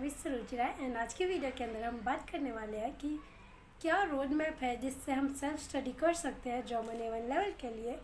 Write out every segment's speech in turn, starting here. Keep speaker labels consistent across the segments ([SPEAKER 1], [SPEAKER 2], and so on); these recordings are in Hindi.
[SPEAKER 1] नेम इज सुरुचिरा एंड आज की वीडियो के अंदर हम बात करने वाले हैं कि क्या रोड मैप है जिससे हम सेल्फ स्टडी कर सकते हैं जर्मन A1 लेवल के लिए।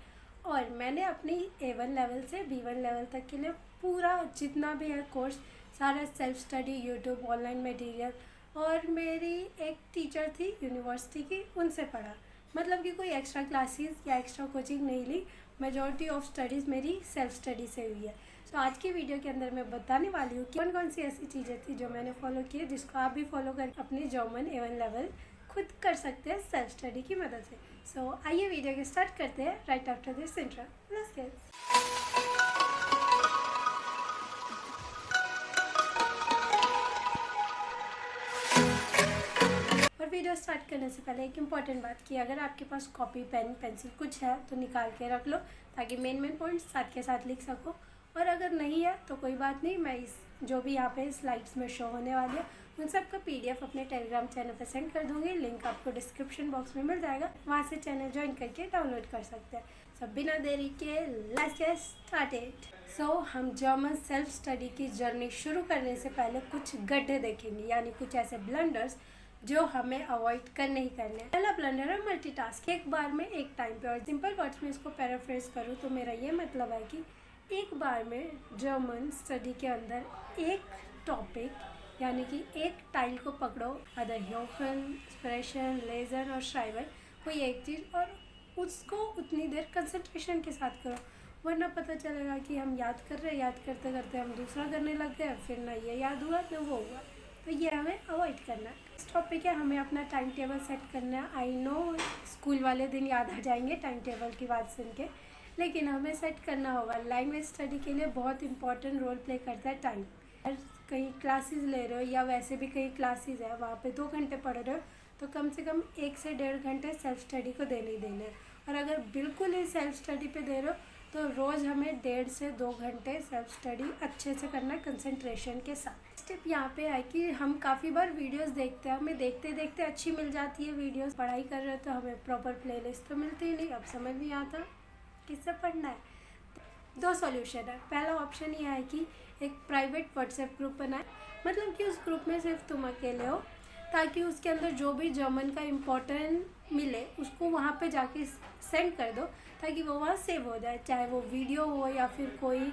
[SPEAKER 1] और मैंने अपनी A1 लेवल से B1 लेवल तक के लिए पूरा जितना भी है कोर्स सारा self study YouTube online material और मेरी एक टीचर थी यूनिवर्सिटी की उनसे पढ़ा। मतलब कि कोई एक्स्ट्रा क्लासेस या एक्स्ट्रा कोचिंग नहीं ली, मेजॉरिटी ऑफ स्टडीज़ मेरी सेल्फ स्टडी से हुई है। तो आज की वीडियो के अंदर मैं बताने वाली हूँ कि कौन कौन सी ऐसी चीज़ें थी जो मैंने फॉलो की जिसको आप भी फॉलो कर अपनी जर्मन A1 लेवल खुद कर सकते हैं सेल्फ स्टडी की मदद से। सो आइए वीडियो के स्टार्ट करते हैं right after this intro. Let's get. और वीडियो स्टार्ट करने से पहले एक इम्पॉर्टेंट बात कि अगर आपके पास कॉपी पेन पेंसिल कुछ है तो निकाल के रख लो ताकि मेन पॉइंट्स साथ के साथ लिख सको। और अगर नहीं है तो कोई बात नहीं, मैं इस जो भी यहाँ पे स्लाइड्स में शो होने वाली है उन सब का PDF अपने टेलीग्राम चैनल पर सेंड कर दूँगी। लिंक आपको डिस्क्रिप्शन बॉक्स में मिल जाएगा, वहाँ से चैनल ज्वाइन करके डाउनलोड कर सकते हैं। सब बिना देरी के लेट्स गेट स्टार्टेड। सो हम जर्मन सेल्फ स्टडी की जर्नी शुरू करने से पहले कुछ गड्ढे देखेंगे, यानी कुछ ऐसे ब्लंडर्स जो हमें अवॉइड करने ही करने हैं। पहला ब्लंडर है मल्टीटास्क, एक बार में एक टाइम पे। और सिंपल वर्ड्स में इसको पैराफ्रेज करूँ तो मेरा ये मतलब है कि एक बार में जर्मन स्टडी के अंदर एक टॉपिक यानी कि एक टाइल को पकड़ो, अदर ह्योफन, स्प्रेशन, लेजर और श्राइबर, कोई एक चीज़, और उसको उतनी देर कंसंट्रेशन के साथ करो। वरना पता चलेगा कि हम याद कर रहे, याद करते करते हम दूसरा करने लग गए, फिर ना ये याद हुआ ना वो हुआ। तो ये हमें अवॉइड करना है। इस टॉपिक है हमें अपना टाइम टेबल सेट करना है। आई नो स्कूल वाले दिन याद आ जाएंगे टाइम टेबल की बात सुन के, लेकिन हमें सेट करना होगा। लैंग्वेज स्टडी के लिए बहुत इंपॉर्टेंट रोल प्ले करता है टाइम। अगर कहीं क्लासेस ले रहे हो या वैसे भी कहीं क्लासेस है वहाँ पे 2 घंटे पढ़ रहे हो तो कम से कम 1 से 1.5 घंटे सेल्फ स्टडी को देने ही देने हैं। और अगर बिल्कुल ही सेल्फ स्टडी पे दे रहे हो तो रोज़ हमें 1.5 से 2 घंटे सेल्फ स्टडी अच्छे से करना है कंसंट्रेशन के साथ। टिप यहाँ पे है कि हम काफ़ी बार वीडियोस देखते हैं, हमें देखते देखते अच्छी मिल जाती है वीडियोस। पढ़ाई कर रहे हो तो हमें प्रॉपर प्लेलिस्ट तो मिलती ही नहीं, अब समझ नहीं आता किससे पढ़ना है। 2 सॉल्यूशन है। पहला ऑप्शन ये है कि एक प्राइवेट व्हाट्सएप ग्रुप बनाए, मतलब कि उस ग्रुप में सिर्फ तुम अकेले हो, ताकि उसके अंदर जो भी जर्मन का इम्पोर्टेंट मिले उसको वहाँ पे जाके सेंड कर दो ताकि वो वहाँ सेव हो जाए, चाहे वो वीडियो हो या फिर कोई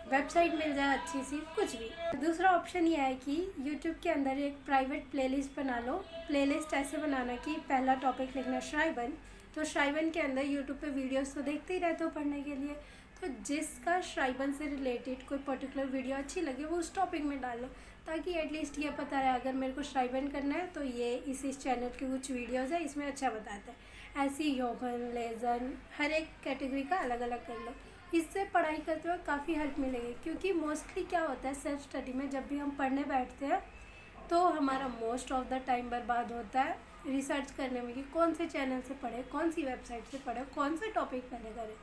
[SPEAKER 1] वेबसाइट मिल जाए अच्छी सी, कुछ भी। दूसरा ऑप्शन ये है कि YouTube के अंदर एक प्राइवेट प्लेलिस्ट बना लो। प्लेलिस्ट ऐसे बनाना कि पहला टॉपिक लिखना श्राइबन, तो श्राइबन के अंदर यूट्यूब पे वीडियोस तो देखते ही रहते हो पढ़ने के लिए, तो जिसका श्राइबन से रिलेटेड कोई पर्टिकुलर वीडियो अच्छी लगे वो उस टॉपिक में डाल लो, ताकि एटलीस्ट ये पता रहे अगर मेरे को श्राइबन करना है तो ये इस चैनल के कुछ वीडियोस है इसमें अच्छा बताते हैं। ऐसी ह्योफन, लेजन, हर एक कैटेगरी का अलग अलग कर लो। इससे पढ़ाई करते हुए काफ़ी हेल्प मिलेगी, क्योंकि मोस्टली क्या होता है सेल्फ स्टडी में जब भी हम पढ़ने बैठते हैं तो हमारा मोस्ट ऑफ द टाइम बर्बाद होता है रिसर्च करने में कि कौन से चैनल से पढ़े, कौन सी वेबसाइट से पढ़े, कौन सा टॉपिक पहले करें।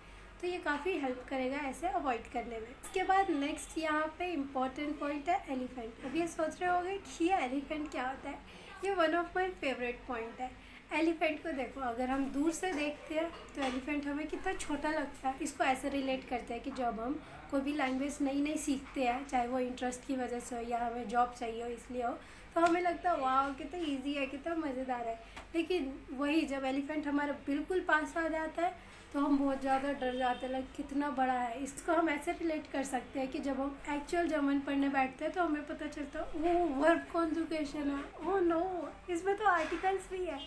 [SPEAKER 1] तो ये काफ़ी हेल्प करेगा ऐसे अवॉइड करने में। इसके बाद नेक्स्ट यहाँ पे इम्पॉर्टेंट पॉइंट है एलिफेंट। अब ये सोच रहे होंगे कि ये एलिफेंट क्या होता है। ये one of my favourite point है। एलिफेंट को देखो, अगर हम दूर से देखते हैं तो एलिफेंट हमें कितना छोटा लगता है। इसको ऐसे रिलेट करते हैं कि जब हम कोई भी लैंग्वेज नई नई सीखते हैं, चाहे वो इंटरेस्ट की वजह से हो या हमें जॉब चाहिए हो इसलिए हो, तो हमें लगता है वाह कितना ईजी है, कितना मज़ेदार है। लेकिन वही जब एलिफेंट हमारे बिल्कुल पास आ जाता है तो हम बहुत ज़्यादा डर जाते हैं, कितना बड़ा है। इसको हम ऐसे रिलेट कर सकते हैं कि जब हम एक्चुअल जर्मन पढ़ने बैठते हैं तो हमें पता चलता है ओह वर्ब कॉन्जुगेशन है, ओह नो इसमें तो आर्टिकल्स भी है।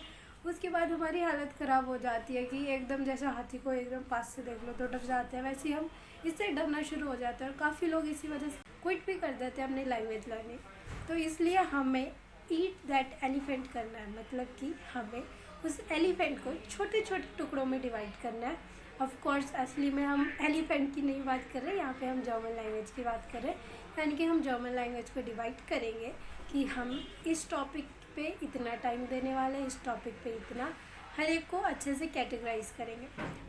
[SPEAKER 1] उसके बाद हमारी हालत ख़राब हो जाती है कि एकदम जैसे हाथी को एकदम पास से देख लो तो डर जाते हैं, वैसे ही हम इससे डरना शुरू हो जाते हैं। और काफ़ी लोग इसी वजह से क्विट भी कर देते हैं अपनी लैंग्वेज लर्निंग। तो इसलिए हमें ईट दैट एलिफेंट करना है, मतलब कि हमें उस एलिफेंट को छोटे छोटे टुकड़ों में डिवाइड करना है। ऑफ कोर्स असली में हम एलिफेंट की नहीं बात कर रहे, यहाँ पे हम जर्मन लैंग्वेज की बात कर रहे हैं। यानी कि हम जर्मन लैंग्वेज को डिवाइड करेंगे कि हम इस टॉपिक पे इतना टाइम देने वाले, इस टॉपिक पे इतना, हर एक को अच्छे से कैटेगराइज करेंगे।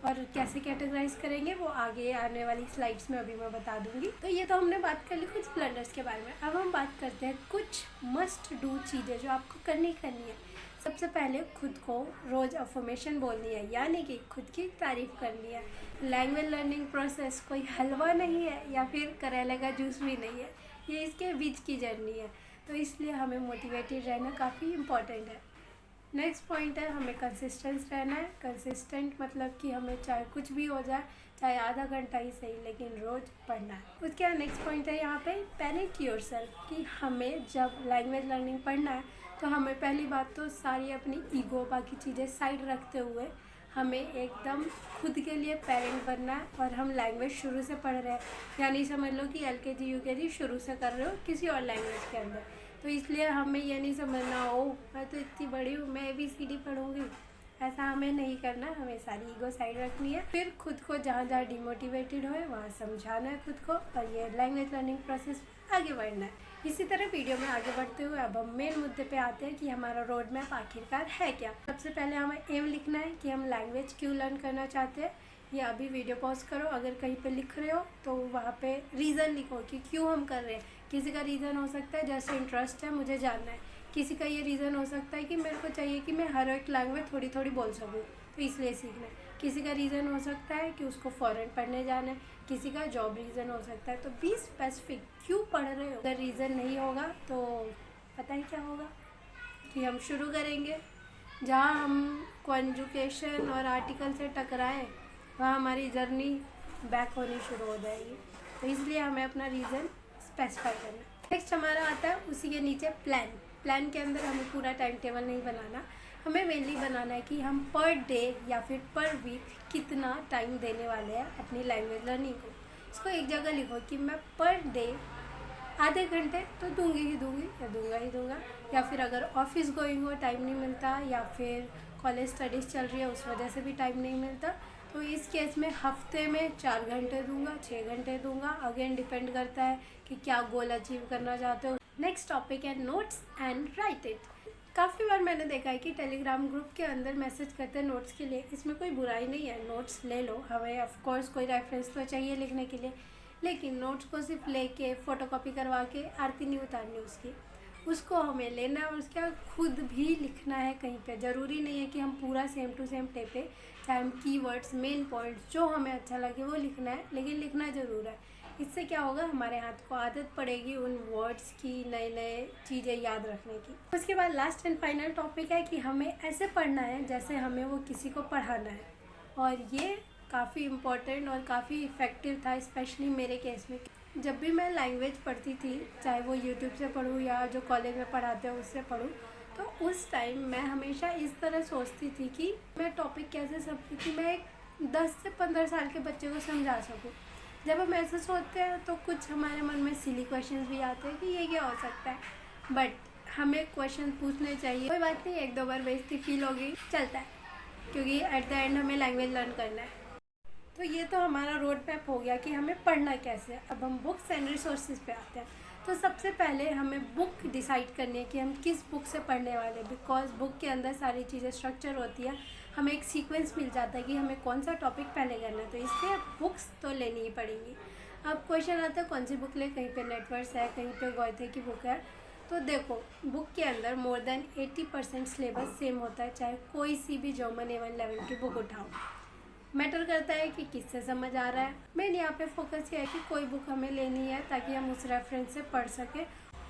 [SPEAKER 1] और कैसे कैटेगराइज करेंगे वो आगे आने वाली स्लाइड्स में अभी मैं बता दूंगी। तो ये तो हमने बात कर ली कुछ ब्लंडर्स के बारे में। अब हम बात करते हैं कुछ मस्ट डू चीज़ें जो आपको करनी है। सबसे पहले खुद को रोज़ अफर्मेशन बोलनी है, यानी कि खुद की तारीफ़ करनी है। लैंग्वेज लर्निंग प्रोसेस कोई हलवा नहीं है या फिर करेले का जूस भी नहीं है, ये इसके बीच की जर्नी है। तो इसलिए हमें मोटिवेटेड रहना काफ़ी इम्पॉर्टेंट है। नेक्स्ट पॉइंट है हमें कंसिस्टेंस रहना है। कंसिस्टेंट मतलब कि हमें चाहे कुछ भी हो जाए, चाहे आधा घंटा ही सही, लेकिन रोज़ पढ़ना है। उसके बाद नेक्स्ट पॉइंट है यहाँ पे पेरेंट योरसेल्फ, कि हमें जब लैंग्वेज लर्निंग पढ़ना है तो हमें पहली बात तो सारी अपनी ईगो बाकी चीज़ें साइड रखते हुए हमें एकदम खुद के लिए पेरेंट बनना है। और हम लैंग्वेज शुरू से पढ़ रहे हैं, यानी समझ लो कि LKG UKG शुरू से कर रहे हो किसी और लैंग्वेज के अंदर, तो इसलिए हमें ये नहीं समझना ओ मैं तो इतनी बड़ी हूँ, मैं ABCD पढ़ूँगी, ऐसा हमें नहीं करना। हमें सारी ईगो साइड रखनी है। फिर खुद को जहाँ जहाँ डिमोटिवेटेड हो वहाँ समझाना है खुद को, और ये लैंग्वेज लर्निंग प्रोसेस आगे बढ़ना है। इसी तरह वीडियो में आगे बढ़ते हुए अब हम मेन मुद्दे पे आते हैं कि हमारा रोड मैप आखिरकार है क्या। सबसे पहले हमें एम लिखना है कि हम लैंग्वेज क्यों लर्न करना चाहते हैं। ये अभी वीडियो पॉज करो, अगर कहीं पे लिख रहे हो तो वहाँ पे रीज़न लिखो कि क्यों हम कर रहे हैं। किसी का रीज़न हो सकता है जैसे इंटरेस्ट है, मुझे जानना है। किसी का ये रीज़न हो सकता है कि मेरे को चाहिए कि मैं हर एक लैंग्वेज थोड़ी थोड़ी बोल सकूँ, तो इसलिए सीखना है। किसी का रीज़न हो सकता है कि उसको फ़ॉरेन पढ़ने जाना है। किसी का जॉब रीज़न हो सकता है। तो बी स्पेसिफिक, क्यों पढ़ रहे हो। अगर रीज़न नहीं होगा तो पता ही क्या होगा कि हम शुरू करेंगे जहाँ हम कॉन्जुकेशन और आर्टिकल से टकराएं, वहाँ हमारी जर्नी बैक होनी शुरू हो जाएगी। तो इसलिए हमें अपना रीज़न स्पेसिफाई करना है। नेक्स्ट हमारा आता है उसी के नीचे प्लान। प्लान के अंदर हमें पूरा टाइम टेबल नहीं बनाना, हमें मेनली बनाना है कि हम पर डे या फिर पर वीक कितना टाइम देने वाले हैं अपनी लैंग्वेज लर्निंग को। इसको एक जगह लिखो कि मैं पर डे आधे घंटे तो दूंगी ही दूंगी, या दूंगा ही दूंगा। या फिर अगर ऑफिस गोइंग हो, टाइम नहीं मिलता, या फिर कॉलेज स्टडीज़ चल रही है उस वजह से भी टाइम नहीं मिलता, तो इस केस में हफ्ते में 4 घंटे दूंगा, 6 घंटे दूंगा। अगेन डिपेंड करता है कि क्या गोल अचीव करना चाहते हो। नेक्स्ट टॉपिक है नोट्स एंड राइट इट। काफ़ी बार मैंने देखा है कि टेलीग्राम ग्रुप के अंदर मैसेज करते हैं नोट्स के लिए। इसमें कोई बुराई नहीं है, नोट्स ले लो, हमें ऑफ कोर्स कोई रेफरेंस तो चाहिए लिखने के लिए, लेकिन नोट्स को सिर्फ लेके फ़ोटोकॉपी करवा के आरती नहीं उतारनी उसकी, उसको हमें लेना है और उसके बाद खुद भी लिखना है कहीं पे। ज़रूरी नहीं है कि हम पूरा सेम टू सेम टेपे, चाहे हम कीवर्ड्स, मेन पॉइंट्स जो हमें अच्छा लगे वो लिखना है, लेकिन लिखना ज़रूर है। इससे क्या होगा, हमारे हाथ को आदत पड़ेगी उन वर्ड्स की, नए नए चीज़ें याद रखने की। उसके बाद लास्ट एंड फाइनल टॉपिक है कि हमें ऐसे पढ़ना है जैसे हमें वो किसी को पढ़ाना है। और ये काफ़ी इम्पोर्टेंट और काफ़ी इफ़ेक्टिव था, स्पेशली मेरे केस में। जब भी मैं लैंग्वेज पढ़ती थी, चाहे वो यूट्यूब से पढूँ या जो कॉलेज में पढ़ाते हैं उससे पढूँ, तो उस टाइम मैं हमेशा इस तरह सोचती थी कि मैं टॉपिक कैसे समझूँ कि मैं एक 10 से 15 साल के बच्चे को समझा सकूँ। जब हम ऐसे सोचते हैं तो कुछ हमारे मन में सिली क्वेश्चंस भी आते हैं कि ये क्या हो सकता है, बट हमें क्वेश्चन पूछने चाहिए। कोई बात नहीं, 1-2 बार बेइज्जती फील होगी, चलता है, क्योंकि एट द एंड हमें लैंग्वेज लर्न करना है। तो ये तो हमारा रोड मैप हो गया कि हमें पढ़ना कैसे है। अब हम बुक्स एंड रिसोर्सेज पे आते हैं। तो सबसे पहले हमें बुक डिसाइड करनी है कि हम किस बुक से पढ़ने वाले, बिकॉज बुक के अंदर सारी चीज़ें स्ट्रक्चर होती है, हमें एक सीक्वेंस मिल जाता है कि हमें कौन सा टॉपिक पहले करना है, तो इसलिए बुक्स तो लेनी ही पड़ेंगी। अब क्वेश्चन आता है कौन सी बुक ले, कहीं पे नेटवर्क्स है, कहीं पे गोयथे की बुक है। तो देखो, बुक के अंदर मोर देन 80% सिलेबस सेम होता है, चाहे कोई सी भी जर्मन A1 लेवल की बुक उठाओ। मैटर करता है कि किससे समझ आ रहा है। मैंने यहाँ पे फोकस किया है कि कोई बुक हमें लेनी है ताकि हम उस रेफरेंस से पढ़ सकें,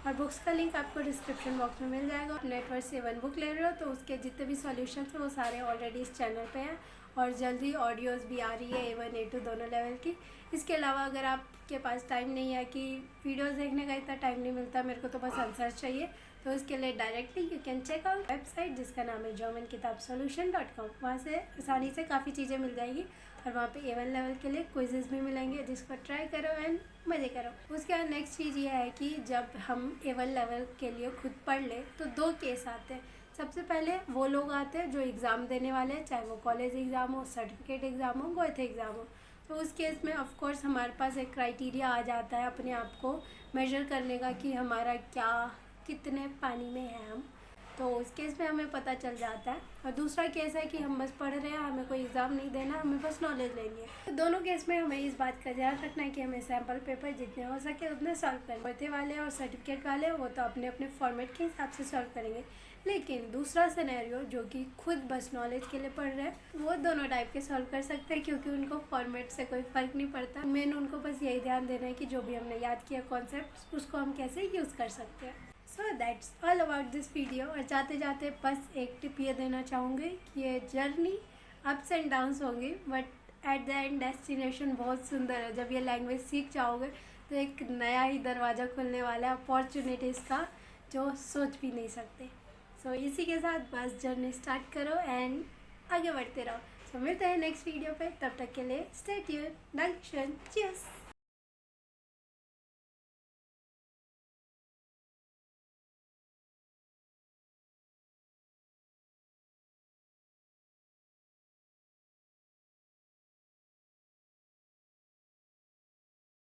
[SPEAKER 1] और बुक्स का लिंक आपको डिस्क्रिप्शन बॉक्स में मिल जाएगा। नेटवर्क से 1 बुक ले रहे हो तो उसके जितने भी सॉल्यूशंस हैं वो सारे ऑलरेडी इस चैनल पे हैं, और जल्दी ऑडियोज़ भी आ रही है A1 A2 दोनों लेवल की। इसके अलावा अगर आपके पास टाइम नहीं है, कि वीडियोज़ देखने का इतना टाइम नहीं मिलता, मेरे को तो बस आंसर चाहिए, तो उसके लिए directly you can check out website जिसका नाम है GermanKitabSolution.com। वहाँ से आसानी से काफ़ी चीज़ें मिल जाएगी, और वहाँ पे A1 लेवल के लिए क्विजेज़ भी मिलेंगे, जिसको ट्राई करो एंड मज़े करो। उसके बाद नेक्स्ट चीज़ ये है कि जब हम A1 लेवल के लिए खुद पढ़ ले तो 2 केस आते हैं। सबसे पहले वो लोग आते हैं जो एग्ज़ाम देने वाले हैं, चाहे वो कॉलेज एग्ज़ाम हो, सर्टिफिकेट एग्ज़ाम हो, गोयथे एग्ज़ाम हो। तो उस केस में ऑफ कोर्स हमारे पास एक क्राइटेरिया आ जाता है अपने आप को मेजर करने का कि हमारा क्या, कितने पानी में है हम, तो उस केस में हमें पता चल जाता है। और दूसरा केस है कि हम बस पढ़ रहे हैं, हमें कोई एग्ज़ाम नहीं देना, हमें बस नॉलेज लेनी है। तो दोनों केस में हमें इस बात का ध्यान रखना है कि हमें सैम्पल पेपर जितने हो सके उतने सॉल्व करें। गोयथे वाले और सर्टिफिकेट वाले वो तो अपने अपने फॉर्मेट के हिसाब से सॉल्व करेंगे, लेकिन दूसरा सिनेरियो जो कि खुद बस नॉलेज के लिए पढ़ रहे हैं, वो दोनों टाइप के सॉल्व कर सकते हैं, क्योंकि उनको फॉर्मेट से कोई फ़र्क नहीं पड़ता। मेन उनको बस यही ध्यान देना है कि जो भी हमने याद किया कॉन्सेप्ट, उसको हम कैसे यूज़ कर सकते हैं। So that's all about this video. और जाते जाते बस एक टिप ये देना चाहूँगी कि ये जर्नी अप्स एंड डाउन्स होंगी, but at the end destination बहुत सुंदर है। जब ये लैंग्वेज सीख जाओगे तो एक नया ही दरवाज़ा खुलने वाला है अपॉर्चुनिटीज़ का, जो सोच भी नहीं सकते। सो इसी के साथ बस जर्नी स्टार्ट करो एंड आगे बढ़ते रहो। सो मिलते हैं नेक्स्ट वीडियो पे, तब तक के लिए स्टे ट्यून्ड। dankeschön, cheers।